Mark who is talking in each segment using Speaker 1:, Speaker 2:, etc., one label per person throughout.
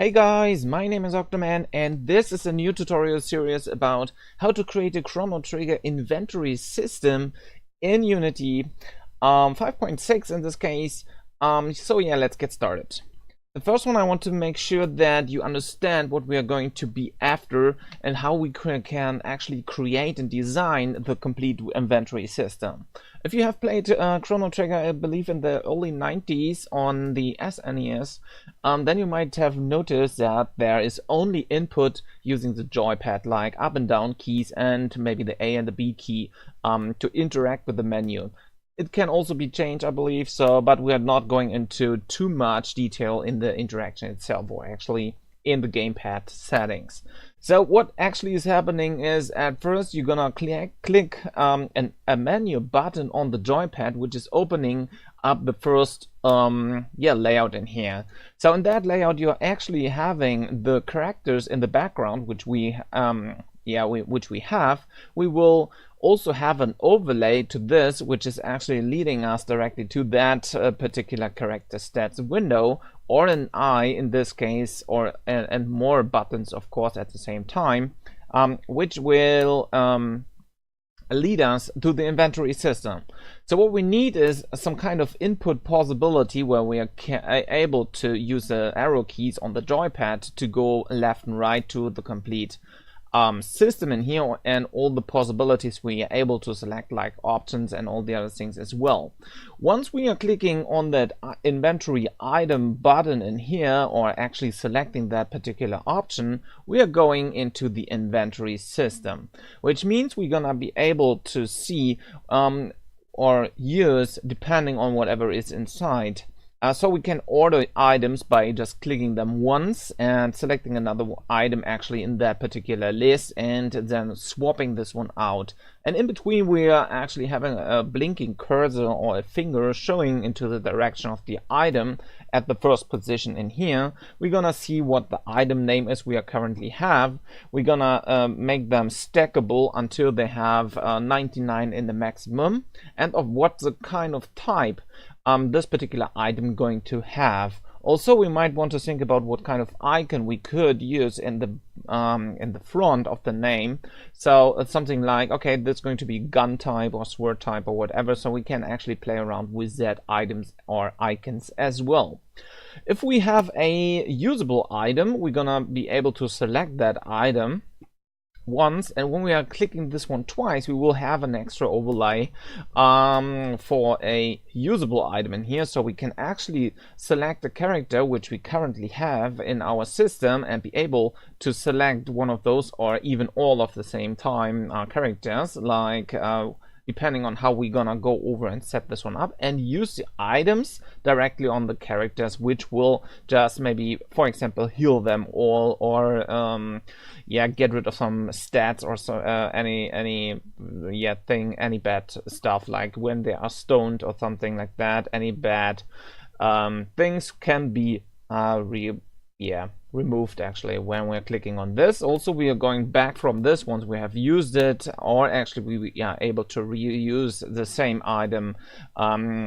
Speaker 1: Hey guys, my name is xOctoManx and this is a new tutorial series about how to create a Chrono Trigger inventory system in Unity 5.6 in this case. So yeah, let's get started. The first one, I want to make sure that you understand what we are going to be after and how we can actually create and design the complete inventory system. If you have played Chrono Trigger, I believe in the early 90s on the SNES, then you might have noticed that there is only input using the joypad, like up and down keys and maybe the A and the B key to interact with the menu. It can also be changed, I believe, but we are not going into too much detail in the interaction itself, or actually in the gamepad settings. So what actually is happening is, at first you're gonna click a menu button on the joypad, which is opening up the first layout in here. So in that layout, you're actually having the characters in the background, which we have. We will also have an overlay to this, which is actually leading us directly to that particular character stats window, or an eye in this case, and more buttons, of course, at the same time, which will lead us to the inventory system. So what we need is some kind of input possibility where we are able to use the arrow keys on the joypad to go left and right to the complete system in here, and all the possibilities we are able to select, like options and all the other things as well. Once we are clicking on that inventory item button in here, or actually selecting that particular option, we are going into the inventory system, which means we're gonna be able to see or use, depending on whatever is inside. So we can order items by just clicking them once and selecting another item actually in that particular list, and then swapping this one out. And in between, we are actually having a blinking cursor or a finger showing into the direction of the item at the first position in here. We're gonna see what the item name is we are currently have. We're gonna make them stackable until they have 99 in the maximum, and of what the kind of type this particular item going to have. Also, we might want to think about what kind of icon we could use in the front of the name. So it's something like, okay, this is going to be gun type or sword type or whatever, so we can actually play around with that items or icons as well. If we have a usable item, we're gonna be able to select that item once, and when we are clicking this one twice, we will have an extra overlay for a usable item in here, so we can actually select the character which we currently have in our system and be able to select one of those, or even all of the same time characters, like depending on how we're gonna go over and set this one up, and use the items directly on the characters, which will just maybe, for example, heal them all, or get rid of some stats, or so any bad stuff, like when they are stoned or something like that. Any bad things can be removed actually when we're clicking on this. Also, we are going back from this once we have used it, or actually we are able to reuse the same item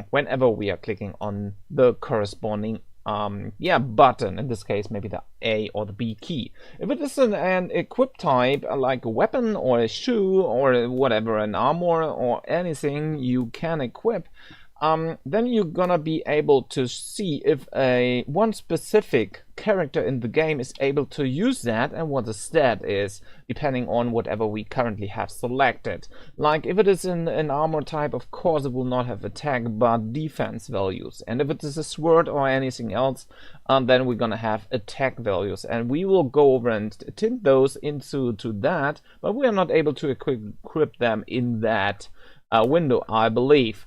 Speaker 1: whenever we are clicking on the corresponding button, in this case maybe the A or the B key. If it is an equip type, like a weapon or a shoe or whatever, an armor or anything you can equip, then you're gonna be able to see if one specific character in the game is able to use that, and what the stat is, depending on whatever we currently have selected. Like if it is an armor type, of course it will not have attack but defense values, and if it is a sword or anything else, then we're gonna have attack values, and we will go over and tint those into that, but we are not able to equip them in that window, I believe.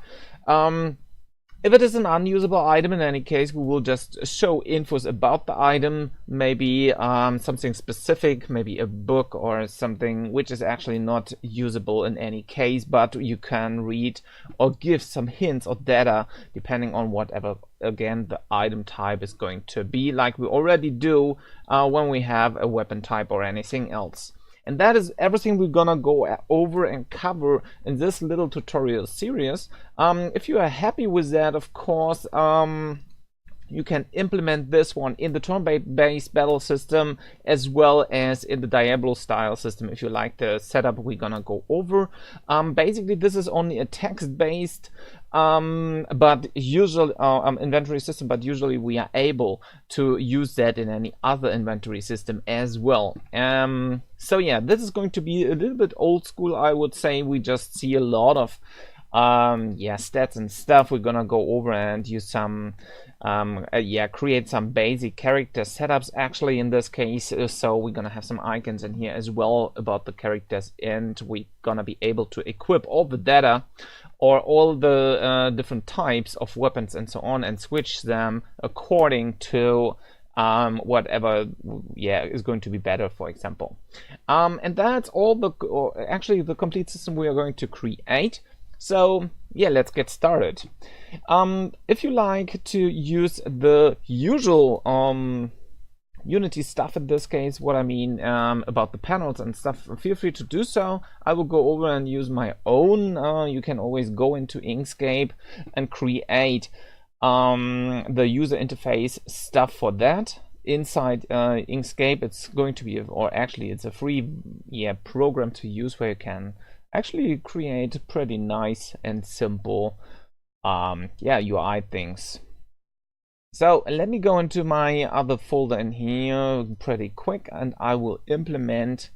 Speaker 1: If it is an unusable item, in any case, we will just show infos about the item, maybe something specific, maybe a book or something which is actually not usable in any case, but you can read or give some hints or data depending on whatever, again, the item type is going to be, like we already do when we have a weapon type or anything else. And that is everything we're gonna go over and cover in this little tutorial series. If you are happy with that, of course, You can implement this one in the turn-based battle system as well as in the Diablo style system if you like the setup we're gonna go over. Basically, this is only a text-based but usually inventory system, but usually we are able to use that in any other inventory system as well. So yeah, this is going to be a little bit old school, I would say. We just see a lot of stats and stuff. We're gonna go over and use some create some basic character setups actually in this case. So we're gonna have some icons in here as well about the characters, and we're gonna be able to equip all the data or all the different types of weapons and so on, and switch them according to whatever is going to be better, for example. And that's all actually the complete system we are going to create. So yeah, let's get started. If you like to use the usual Unity stuff in this case, what I mean about the panels and stuff, feel free to do so. I will go over and use my own. You can always go into Inkscape and create the user interface stuff for that. Inside Inkscape, it's going to be, or actually it's a free program to use where you can actually create pretty nice and simple UI things. So let me go into my other folder in here pretty quick, and I will implement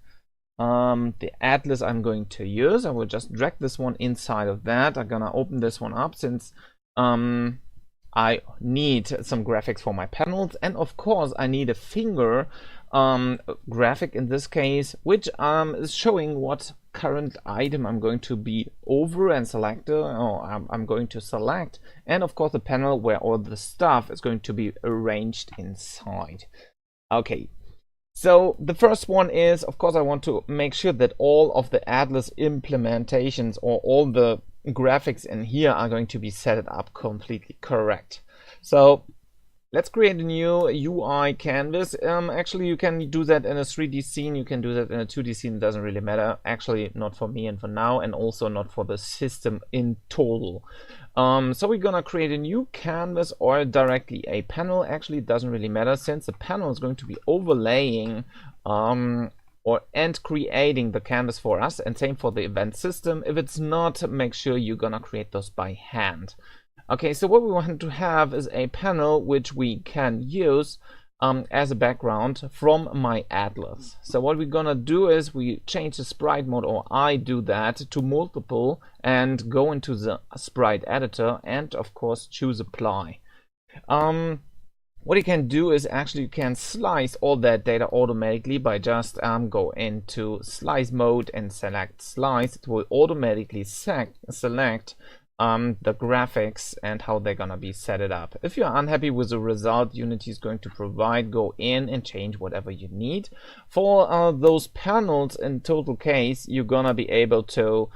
Speaker 1: the atlas I'm going to use. I will just drag this one inside of that. I'm gonna open this one up since I need some graphics for my panels, and of course I need a finger graphic in this case, which is showing what current item I'm going to be over and I'm going to select, and of course the panel where all the stuff is going to be arranged inside. Okay, so the first one is, of course, I want to make sure that all of the Atlas implementations or all the graphics in here are going to be set up completely correct. So let's create a new UI canvas. Actually, you can do that in a 3D scene, you can do that in a 2D scene, it doesn't really matter. Actually, not for me and for now, and also not for the system in total. So we're gonna create a new canvas or directly a panel. Actually, it doesn't really matter since the panel is going to be overlaying and creating the canvas for us, and same for the event system. If it's not, make sure you're gonna create those by hand. Okay, so what we want to have is a panel which we can use as a background from my atlas. So what we're gonna do is we change the sprite mode, or I do that, to multiple and go into the sprite editor and of course choose apply. What you can do is actually you can slice all that data automatically by just go into slice mode and select slice. It will automatically select the graphics and how they're gonna be set it up. If you're unhappy with the result Unity is going to provide, go in and change whatever you need. For those panels in total case, you're gonna be able to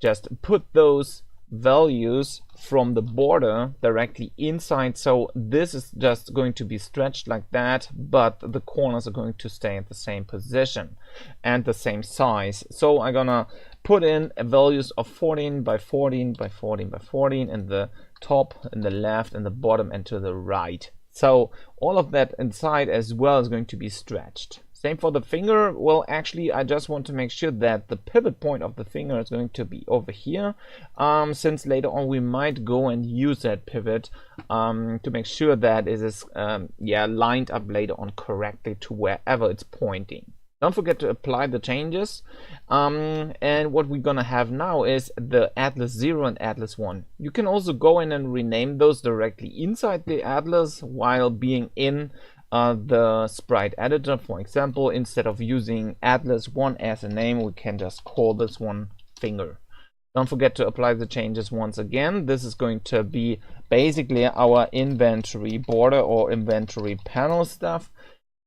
Speaker 1: just put those values from the border directly inside. So this is just going to be stretched like that, but the corners are going to stay at the same position and the same size. So I'm gonna put in values of 14 by 14 by 14 by 14 in the top, in the left, and the bottom, and to the right. So all of that inside as well is going to be stretched. Same for the finger. Well, actually, I just want to make sure that the pivot point of the finger is going to be over here, since later on we might go and use that pivot to make sure that it is lined up later on correctly to wherever it's pointing. Don't forget to apply the changes. And what we're gonna have now is the Atlas 0 and Atlas 1. You can also go in and rename those directly inside the Atlas while being in the sprite editor. For example, instead of using Atlas 1 as a name, we can just call this one finger. Don't forget to apply the changes once again. This is going to be basically our inventory border or inventory panel stuff.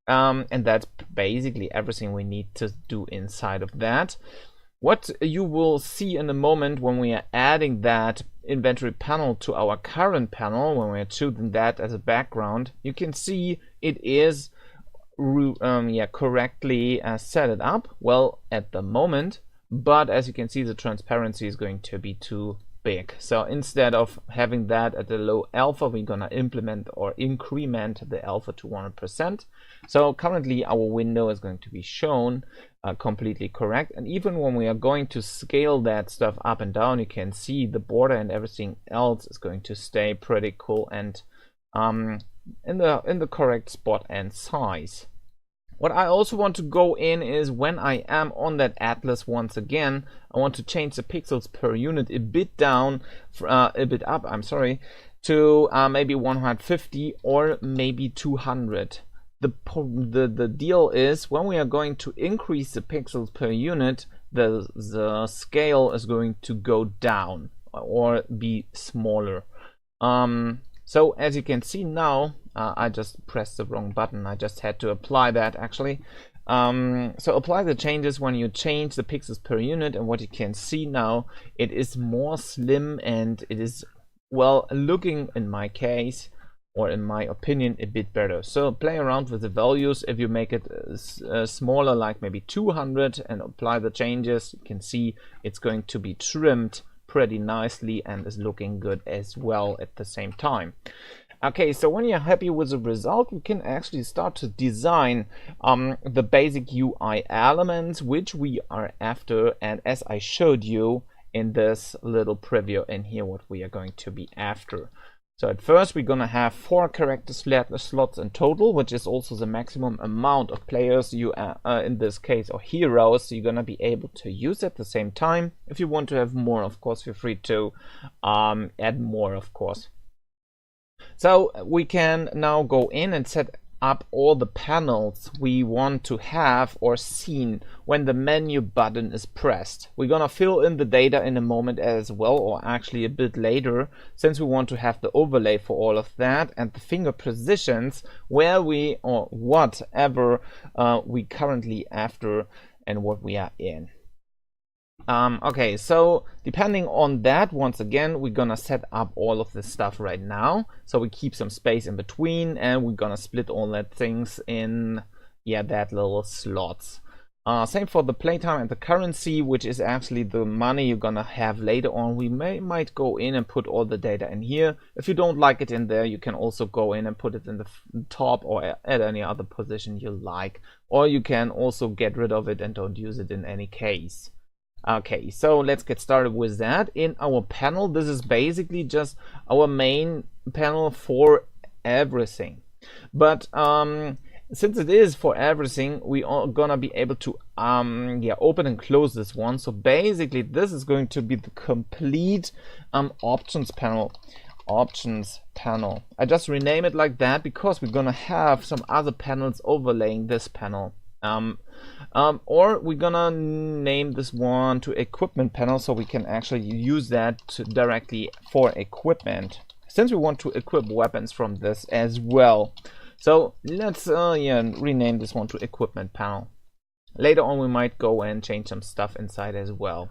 Speaker 1: And that's basically everything we need to do inside of that. What you will see in a moment when we are adding that inventory panel to our current panel, when we're choosing that as a background, you can see it is correctly set it up well at the moment, but as you can see, the transparency is going to be too big. So instead of having that at a low alpha, we're gonna implement or increment the alpha to 100%. So currently our window is going to be shown completely correct, and even when we are going to scale that stuff up and down, you can see the border and everything else is going to stay pretty cool and in the correct spot and size. What I also want to go in is when I am on that atlas once again, I want to change the pixels per unit a bit down, a bit up, I'm sorry, to maybe 150 or maybe 200. The deal is when we are going to increase the pixels per unit, the scale is going to go down or be smaller. So as you can see now, I just pressed the wrong button. I just had to apply that actually. So apply the changes when you change the pixels per unit, and what you can see now, it is more slim and it is, well, looking in my case, or in my opinion, a bit better. So play around with the values. If you make it smaller, like maybe 200, and apply the changes, you can see it's going to be trimmed pretty nicely and is looking good as well at the same time. Okay, so when you're happy with the result, you can actually start to design the basic UI elements which we are after, and as I showed you in this little preview in here, what we are going to be after. So at first we're gonna have 4 character slots in total, which is also the maximum amount of players you in this case, or heroes, you're gonna be able to use at the same time. If you want to have more, of course, feel free to add more, of course. So we can now go in and set up all the panels we want to have or seen when the menu button is pressed. We're gonna fill in the data in a moment as well, or actually a bit later, since we want to have the overlay for all of that and the finger positions where we, or whatever we currently after and what we are in. Okay, so depending on that, once again, we're gonna set up all of this stuff right now. So we keep some space in between, and we're gonna split all that things in, yeah, that little slots. Same for the playtime and the currency, which is actually the money you're gonna have later on. We might go in and put all the data in here. If you don't like it in there, you can also go in and put it in the top or at any other position you like. Or you can also get rid of it and don't use it in any case. Okay, so let's get started with that. In our panel, this is basically just our main panel for everything. But since it is for everything, we are gonna be able to open and close this one. So basically, this is going to be the complete options panel. I just rename it like that because we're gonna have some other panels overlaying this panel. Or we're gonna name this one to equipment panel, so we can actually use that directly for equipment, since we want to equip weapons from this as well. So let's rename this one to equipment panel. Later on we might go and change some stuff inside as well.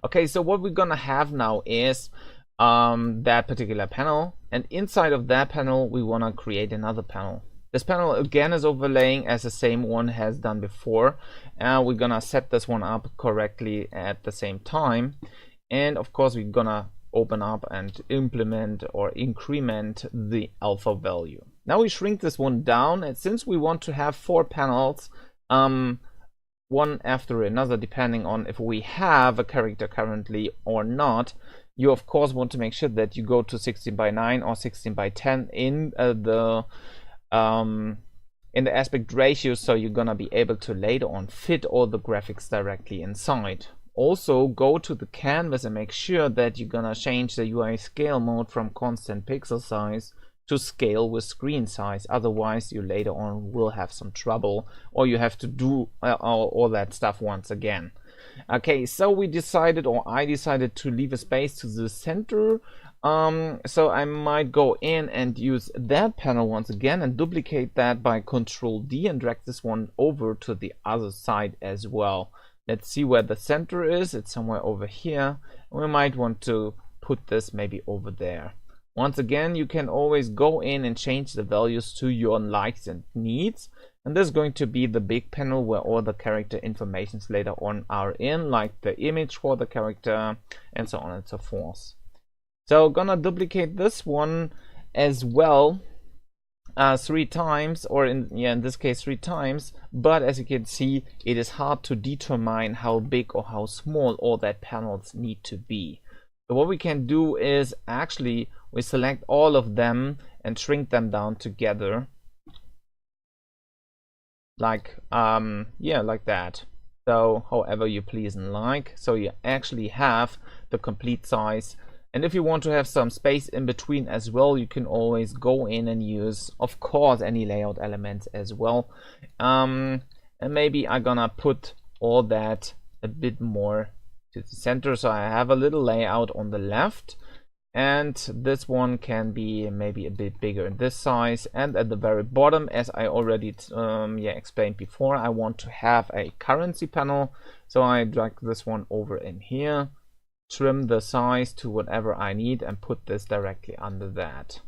Speaker 1: Okay, so what we're gonna have now is that particular panel, and inside of that panel we want to create another panel. This panel again is overlaying as the same one has done before, and we're gonna set this one up correctly at the same time. And of course we're gonna open up and implement or increment the alpha value. Now we shrink this one down, and since we want to have 4 panels, one after another, depending on if we have a character currently or not, you of course want to make sure that you go to 16:9 or 16:10 in the aspect ratio, so you're gonna be able to later on fit all the graphics directly inside. Also go to the canvas and make sure that you're gonna change the UI scale mode from constant pixel size to scale with screen size, otherwise you later on will have some trouble, or you have to do all that stuff once again. Okay, so we decided, or I decided, to leave a space to the center. So I might go in and use that panel once again and duplicate that by Control D and drag this one over to the other side as well. Let's see where the center is. It's somewhere over here. We might want to put this maybe over there. Once again, you can always go in and change the values to your likes and needs. And this is going to be the big panel where all the character informations later on are in, like the image for the character and so on and so forth. So gonna duplicate this one as well 3 times, or in this case 3 times, but as you can see, it is hard to determine how big or how small all that panels need to be. So what we can do is actually we select all of them and shrink them down together, like like that. So however you please and like, so you actually have the complete size. And if you want to have some space in between as well, you can always go in and use, of course, any layout elements as well. And maybe I'm gonna put all that a bit more to the center, so I have a little layout on the left, and this one can be maybe a bit bigger in this size. And at the very bottom, as I already explained before, I want to have a currency panel, so I drag this one over in here, trim the size to whatever I need, and put this directly under that.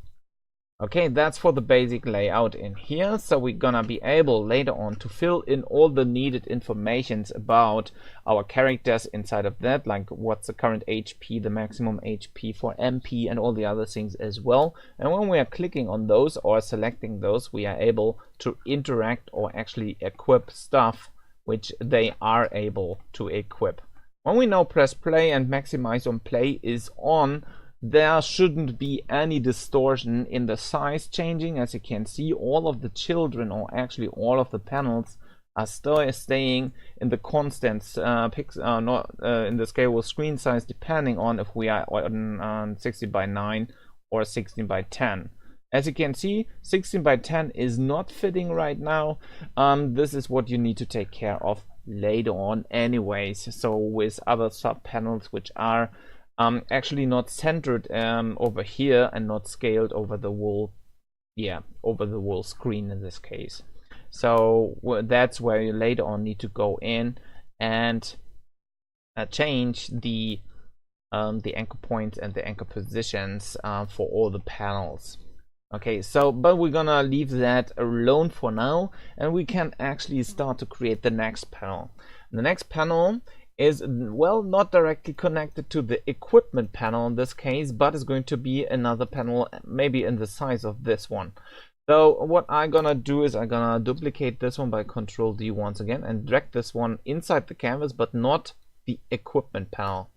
Speaker 1: Okay, that's for the basic layout in here. So we're gonna be able later on to fill in all the needed informations about our characters inside of that, like what's the current HP, the maximum HP for MP, and all the other things as well. And when we are clicking on those or selecting those, we are able to interact or actually equip stuff which they are able to equip. When we now press play and maximize on play is on, there shouldn't be any distortion in the size changing. As you can see, all of the children, or actually all of the panels, are still staying in the constant in the scale with screen size, depending on if we are on 16 by 9 or 16 by 10. As you can see, 16 by 10 is not fitting right now. This is what you need to take care of later on anyways. So with other sub panels which are actually not centered over here and not scaled over the whole screen in this case. So that's where you later on need to go in and change the anchor points and the anchor positions for all the panels. Okay, so but we're gonna leave that alone for now, and we can actually start to create the next panel. The next panel is, well, not directly connected to the equipment panel in this case, but is going to be another panel, maybe in the size of this one. So what I'm gonna do is I'm gonna duplicate this one by Control D once again and drag this one inside the canvas, but not the equipment panel.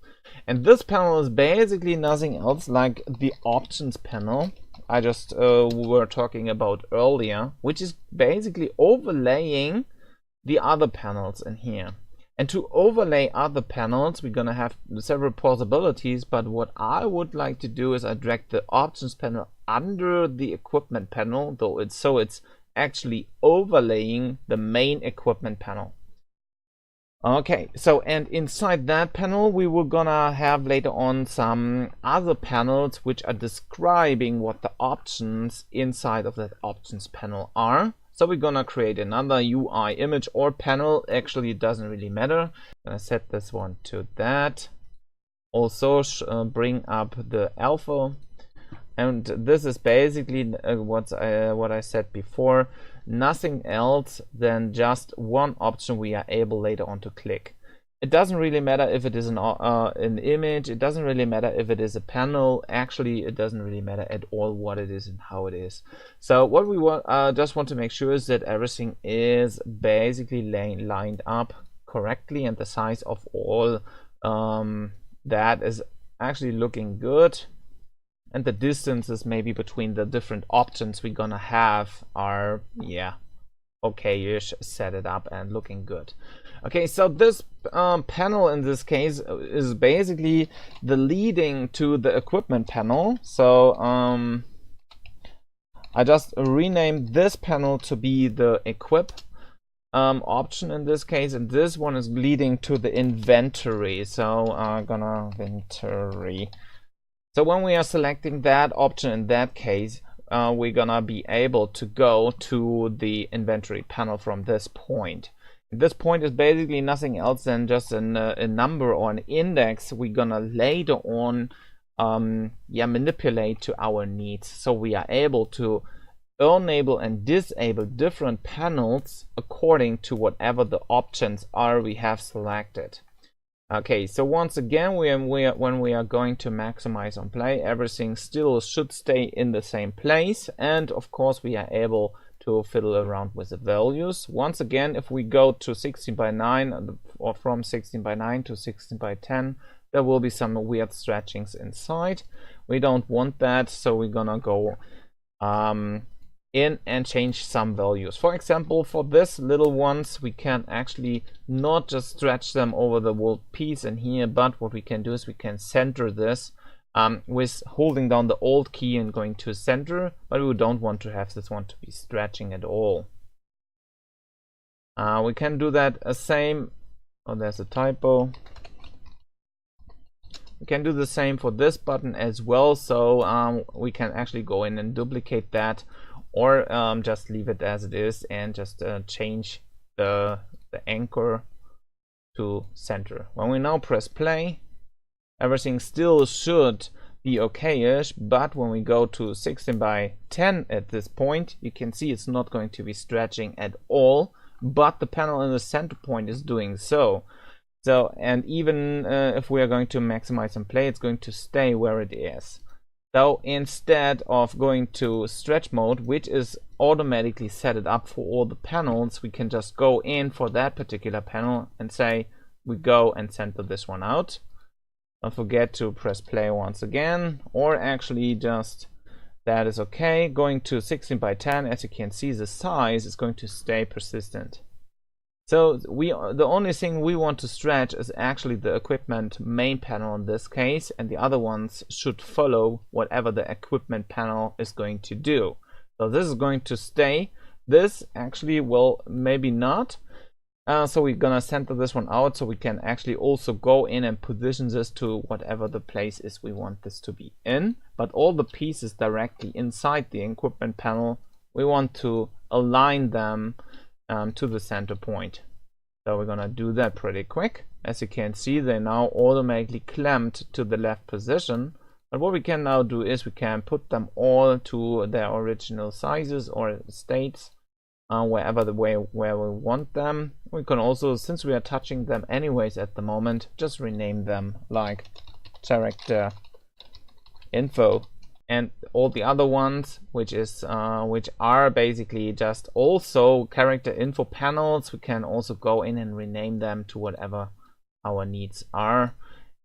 Speaker 1: And this panel is basically nothing else like the options panel I just were talking about earlier, which is basically overlaying the other panels in here. And to overlay other panels, we're gonna have several possibilities, but what I would like to do is I drag the options panel under the equipment panel, though it's actually overlaying the main equipment panel. Okay, so and inside that panel we were gonna have later on some other panels which are describing what the options inside of that options panel are. So we're gonna create another UI image or panel. Actually, it doesn't really matter. I'm gonna set this one to that. Also bring up the alpha, and this is basically what I said before. Nothing else than just one option we are able later on to click. It doesn't really matter if it is an image. It doesn't really matter if it is a panel. Actually, it doesn't really matter at all what it is and how it is. So what we want, just want to make sure is that everything is basically lined up correctly, and the size of all that is actually looking good. And the distances maybe between the different options we're gonna have are, yeah, okay-ish, set it up and looking good. Okay, so this panel in this case is basically the leading to the equipment panel. So I just renamed this panel to be the equip option in this case, and this one is leading to the inventory. So I'm gonna inventory. So when we are selecting that option in that case, we're gonna be able to go to the inventory panel from this point. This point is basically nothing else than just a number or an index we're gonna later on manipulate to our needs. So we are able to enable and disable different panels according to whatever the options are we have selected. Okay, so once again, when we are going to maximize on play, everything still should stay in the same place, and of course we are able to fiddle around with the values. Once again, if we go to 16:9 or from 16:9 to 16:10, there will be some weird stretchings inside. We don't want that, so we're gonna go in and change some values. For example, for this little ones, we can actually not just stretch them over the whole piece in here, but what we can do is we can center this with holding down the Alt key and going to center, but we don't want to have this one to be stretching at all. We can do that same. Oh, there's a typo. We can do the same for this button as well, so we can actually go in and duplicate that, or just leave it as it is and just change the anchor to center. When we now press play, everything still should be okay-ish, but when we go to 16:10 at this point, you can see it's not going to be stretching at all, but the panel in the center point is doing so. And even if we are going to maximize and play, it's going to stay where it is. So instead of going to stretch mode, which is automatically set it up for all the panels, we can just go in for that particular panel and say we go and center this one out. Don't forget to press play once again, or actually just that is okay. Going to 16:10, as you can see, the size is going to stay persistent. So the only thing we want to stretch is actually the equipment main panel in this case, and the other ones should follow whatever the equipment panel is going to do. So this is going to stay. This actually will maybe not. So we're gonna center this one out, so we can actually also go in and position this to whatever the place is we want this to be in. But all the pieces directly inside the equipment panel, we want to align them to the center point. So we're gonna do that pretty quick. As you can see, they're now automatically clamped to the left position. But what we can now do is we can put them all to their original sizes or states, wherever where we want them. We can also, since we are touching them anyways at the moment, just rename them like character info. And all the other ones, which are basically just also character info panels, we can also go in and rename them to whatever our needs are.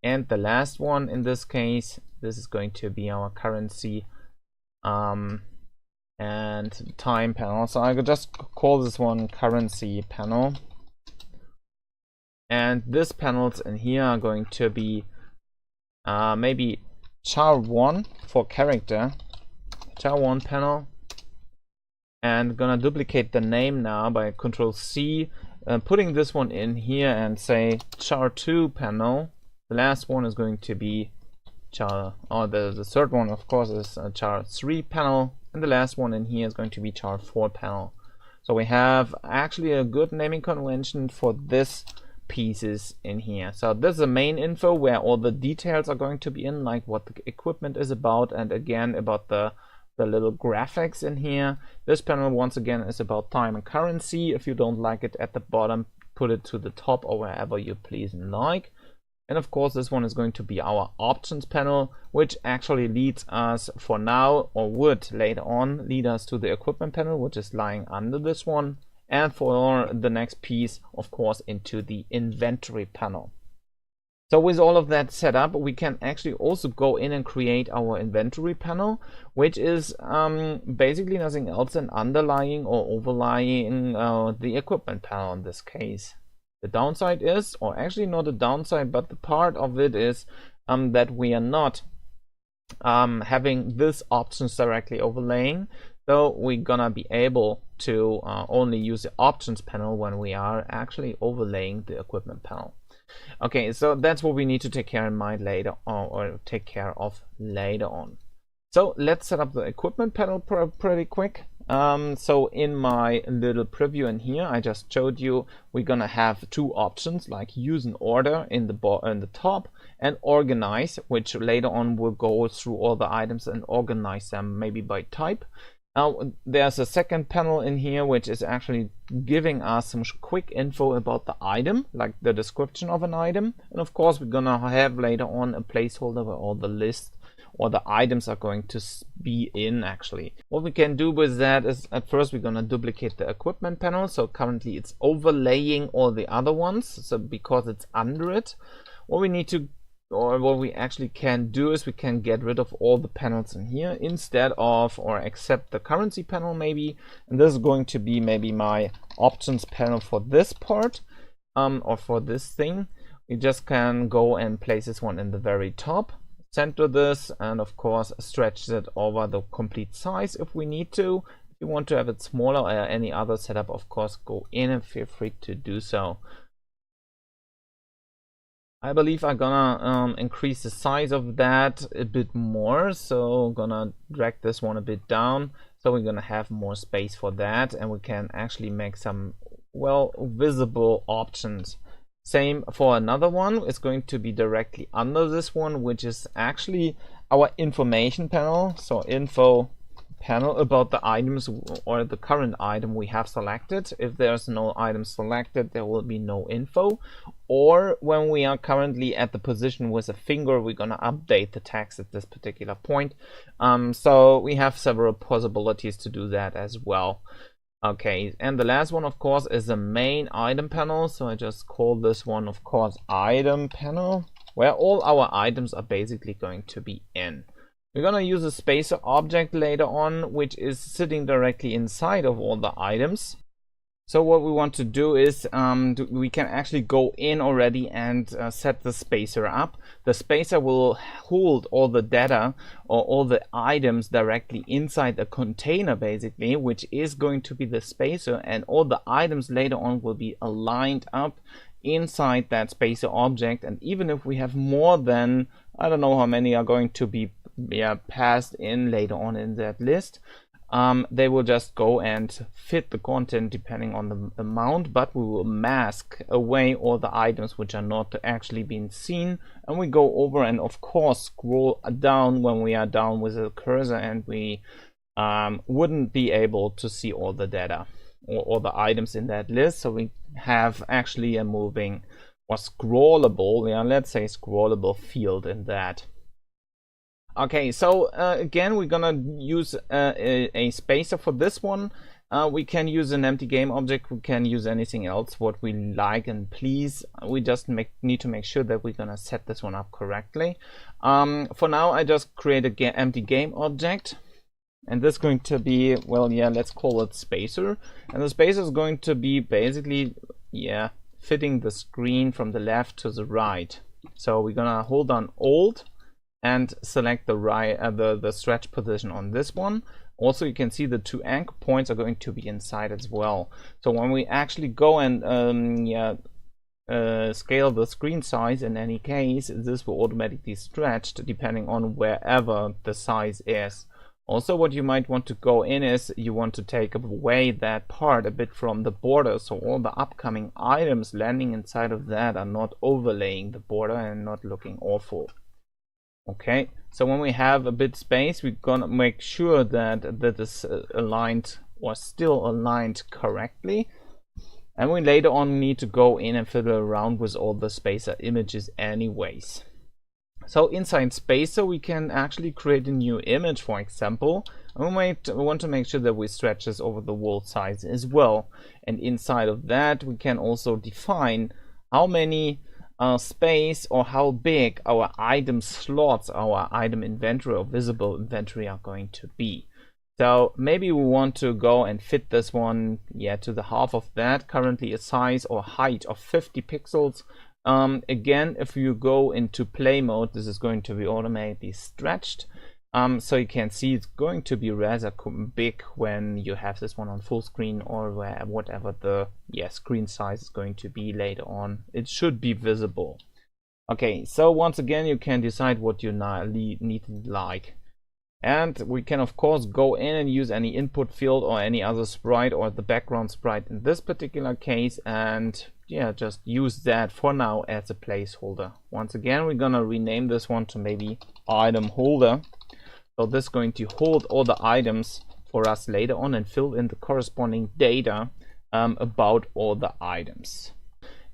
Speaker 1: And the last one in this case, this is going to be our currency and time panel. So I could just call this one currency panel. And this panels in here are going to be maybe char1 for character, char1 panel, and gonna duplicate the name now by Control-C, putting this one in here and say char2 panel. The last one is going to be the third one, of course, is char3 panel, and the last one in here is going to be char4 panel. So we have actually a good naming convention for this pieces in here. So this is the main info where all the details are going to be in, like what the equipment is about, and again about the little graphics in here. This panel once again is about time and currency. If you don't like it at the bottom, put it to the top or wherever you please and like. And of course this one is going to be our options panel, which actually leads us for now, or would later on lead us to the equipment panel, which is lying under this one. And for the next piece, of course, into the inventory panel. So with all of that set up, we can actually also go in and create our inventory panel, which is basically nothing else than underlying or overlying the equipment panel in this case. The downside is, or actually not a downside, but the part of it is that we are not having this options directly overlaying. So we're gonna be able to only use the options panel when we are actually overlaying the equipment panel. Okay, so that's what we need to take care in mind later on, or take care of later on. So let's set up the equipment panel pretty quick. So in my little preview in here, I just showed you we're gonna have two options, like use an order in the top, and organize, which later on will go through all the items and organize them maybe by type. Now there's a second panel in here which is actually giving us some quick info about the item, like the description of an item. And of course we're gonna have later on a placeholder where all the lists or the items are going to be in actually. What we can do with that is at first we're gonna duplicate the equipment panel. So currently it's overlaying all the other ones, so because it's under it. What we need to, or what we actually can do, is we can get rid of all the panels in here instead of, or except the currency panel maybe. And this is going to be maybe my options panel for this part, or for this thing. We just can go and place this one in the very top, center this, and of course stretch it over the complete size if we need to. If you want to have it smaller or any other setup, of course go in and feel free to do so. I believe I'm gonna increase the size of that a bit more, so I'm gonna drag this one a bit down, so we're gonna have more space for that, and we can actually make some, well, visible options. Same for another one. It's going to be directly under this one, which is actually our information panel. So info panel about the items or the current item we have selected. If there's no item selected, there will be no info. Or when we are currently at the position with a finger, we're gonna update the text at this particular point. So we have several possibilities to do that as well. Okay, and the last one of course is the main item panel. So I just call this one of course item panel, where all our items are basically going to be in. We're gonna use a spacer object later on, which is sitting directly inside of all the items. So what we want to do is we can actually go in already and set the spacer up. The spacer will hold all the data or all the items directly inside the container basically, which is going to be the spacer, and all the items later on will be aligned up inside that spacer object. And even if we have more than, I don't know how many are going to be passed in later on in that list, they will just go and fit the content depending on the amount, but we will mask away all the items which are not actually being seen. And we go over and of course scroll down when we are down with the cursor, and we wouldn't be able to see all the data or all the items in that list. So we have actually a moving or scrollable, let's say scrollable field in that. Okay, so again, we're gonna use a spacer for this one. We can use an empty game object, we can use anything else what we like and please. We just need to make sure that we're gonna set this one up correctly. For now, I just create an empty game object, and this is going to be, well, let's call it spacer. And the spacer is going to be basically, fitting the screen from the left to the right. So we're gonna hold on Alt and select the right, the stretch position on this one. Also, you can see the two anchor points are going to be inside as well. So when we actually go and scale the screen size, in any case, this will automatically stretch depending on wherever the size is. Also, what you might want to go in is you want to take away that part a bit from the border, so all the upcoming items landing inside of that are not overlaying the border and not looking awful. Okay, so when we have a bit space, we're gonna make sure that that is aligned or still aligned correctly. And we later on need to go in and fiddle around with all the spacer images anyways. So inside spacer, we can actually create a new image, for example. And we might want to make sure that we stretch this over the wall size as well. And inside of that, we can also define how many space or how big our item slots, our item inventory or visible inventory are going to be. So maybe we want to go and fit this one to the half of that, currently a size or height of 50 pixels. Again, if you go into play mode, this is going to be automatically stretched. So you can see it's going to be rather big when you have this one on full screen, or whatever the screen size is going to be later on. It should be visible. Okay, so once again, you can decide what you need like. And we can of course go in and use any input field or any other sprite or the background sprite in this particular case, and just use that for now as a placeholder. Once again, we're gonna rename this one to maybe item holder. So this is going to hold all the items for us later on and fill in the corresponding data about all the items.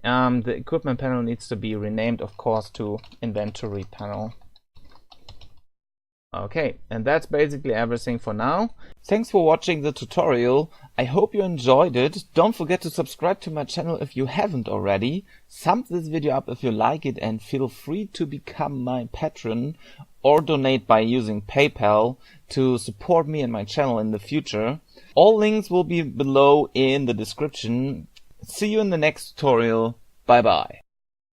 Speaker 1: The equipment panel needs to be renamed, of course, to inventory panel. Okay, and that's basically everything for now. Thanks for watching the tutorial. I hope you enjoyed it. Don't forget to subscribe to my channel if you haven't already. Thumb this video up if you like it, and feel free to become my patron or donate by using PayPal to support me and my channel in the future. All links will be below in the description. See you in the next tutorial. Bye bye.